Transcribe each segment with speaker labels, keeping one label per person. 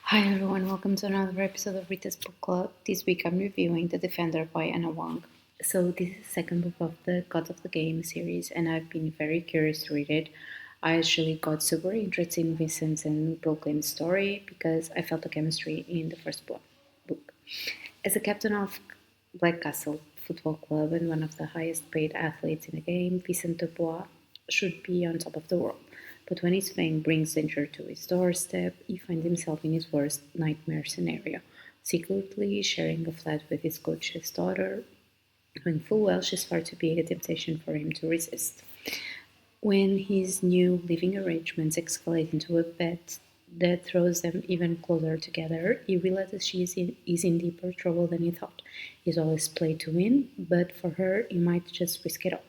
Speaker 1: Hi everyone, welcome to another episode of Rita's Book Club. This week I'm reviewing The Defender by Ana Huang. So this is the second book of the Gods of the Game series and I've been very curious to read it. I actually got super interested in Vincent's and Brooklyn's story because I felt the chemistry in the first book. As a captain of Black Castle Football Club and one of the highest paid athletes in the game, Vincent Dubois should be on top of the world. But when his fame brings danger to his doorstep, he finds himself in his worst nightmare scenario, secretly sharing a flat with his coach's daughter, knowing full well she's far too big a temptation for him to resist. When his new living arrangements escalate into a bet that throws them even closer together, he realizes she is in deeper trouble than he thought. He's always played to win, but for her, he might just risk it all.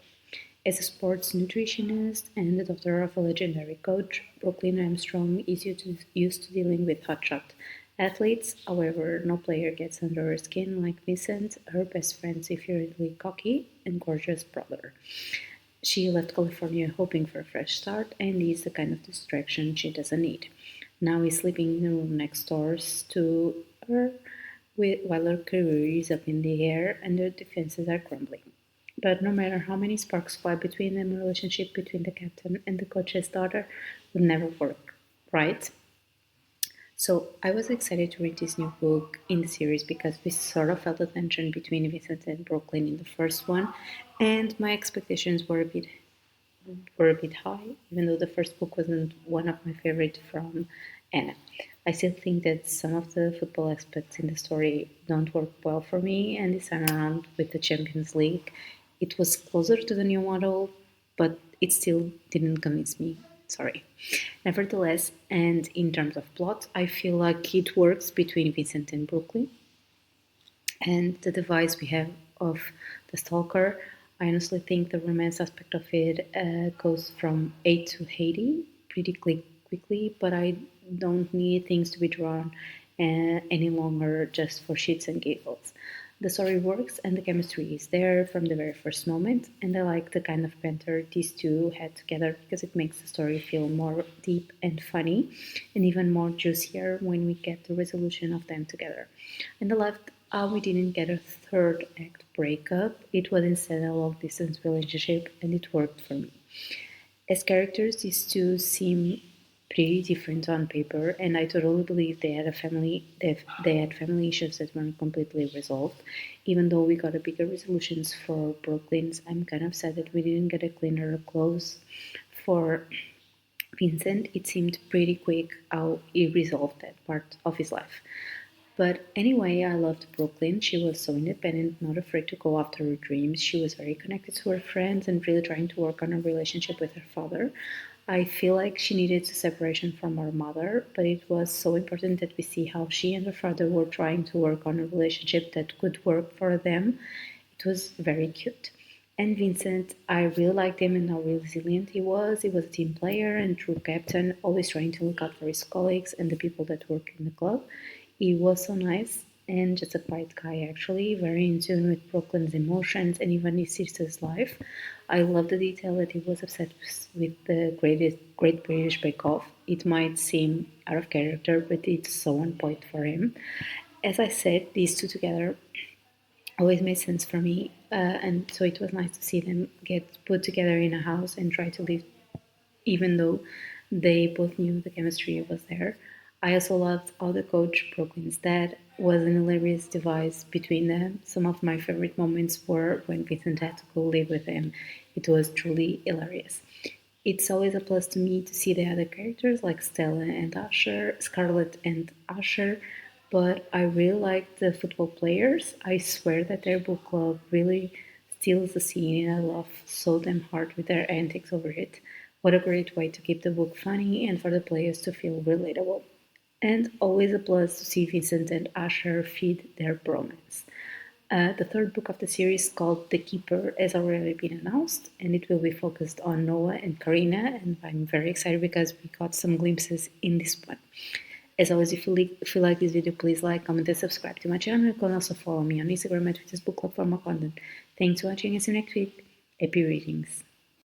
Speaker 1: As a sports nutritionist and the daughter of a legendary coach, Brooklyn Armstrong is used to dealing with hotshot athletes. However, no player gets under her skin like Vincent, her best friend's infuriatingly cocky and gorgeous brother. She left California hoping for a fresh start, and is the kind of distraction she doesn't need. Now he's sleeping in the room next door to her, while her career is up in the air and their defenses are crumbling. But no matter how many sparks fly between them, a relationship between the captain and the coach's daughter would never work, right? So I was excited to read this new book in the series because we sort of felt the tension between Vincent and Brooklyn in the first one, and my expectations were a bit high, even though the first book wasn't one of my favorites from Anna. I still think that some of the football aspects in the story don't work well for me, and this time around with the Champions League, it was closer to the new model, but it still didn't convince me. Sorry. Nevertheless, and in terms of plot, I feel like it works between Vincent and Brooklyn, and the device we have of the stalker. I honestly think the romance aspect of it goes from 8 to 80 pretty quickly, but I don't need things to be drawn any longer just for shits and giggles. The story works and the chemistry is there from the very first moment, and I like the kind of banter these two had together because it makes the story feel more deep and funny, and even more juicier when we get the resolution of them together. And I loved how we didn't get a third act breakup, it was instead a long distance relationship, and it worked for me. As characters, these two seem pretty different on paper, and I totally believe they had family issues that weren't completely resolved. Even though we got a bigger resolutions for Brooklyn's, I'm kind of sad that we didn't get a cleaner close for Vincent. It seemed pretty quick how he resolved that part of his life. But anyway, I loved Brooklyn. She was so independent, not afraid to go after her dreams. She was very connected to her friends and really trying to work on her relationship with her father. I feel like she needed a separation from her mother, but it was so important that we see how she and her father were trying to work on a relationship that could work for them. It was very cute. And Vincent, I really liked him and how resilient he was. He was a team player and true captain, always trying to look out for his colleagues and the people that work in the club. He was so nice and just a quiet guy, actually, very in tune with Brooklyn's emotions and even his sister's life. I love the detail that he was obsessed with the Great British Bake Off. It might seem out of character, but it's so on point for him. As I said, these two together always made sense for me, and so it was nice to see them get put together in a house and try to live, even though they both knew the chemistry was there. I also loved how the coach, Brooklyn's dad, was an hilarious device between them. Some of my favorite moments were when Vincent had to go live with him. It was truly hilarious. It's always a plus to me to see the other characters like Stella and Asher, Scarlett and Asher, but I really like the football players. I swear that their book club really steals the scene, and I laugh so damn hard with their antics over it. What a great way to keep the book funny and for the players to feel relatable. And always a plus to see Vincent and Asher feed their bromance. The third book of the series, called The Keeper, has already been announced, and it will be focused on Noah and Karina, and I'm very excited because we got some glimpses in this one. As always, if you like this video, please like, comment, and subscribe to my channel. You can also follow me on Instagram at ritasbookclub for more content. Thanks for watching and see you next week. Happy readings.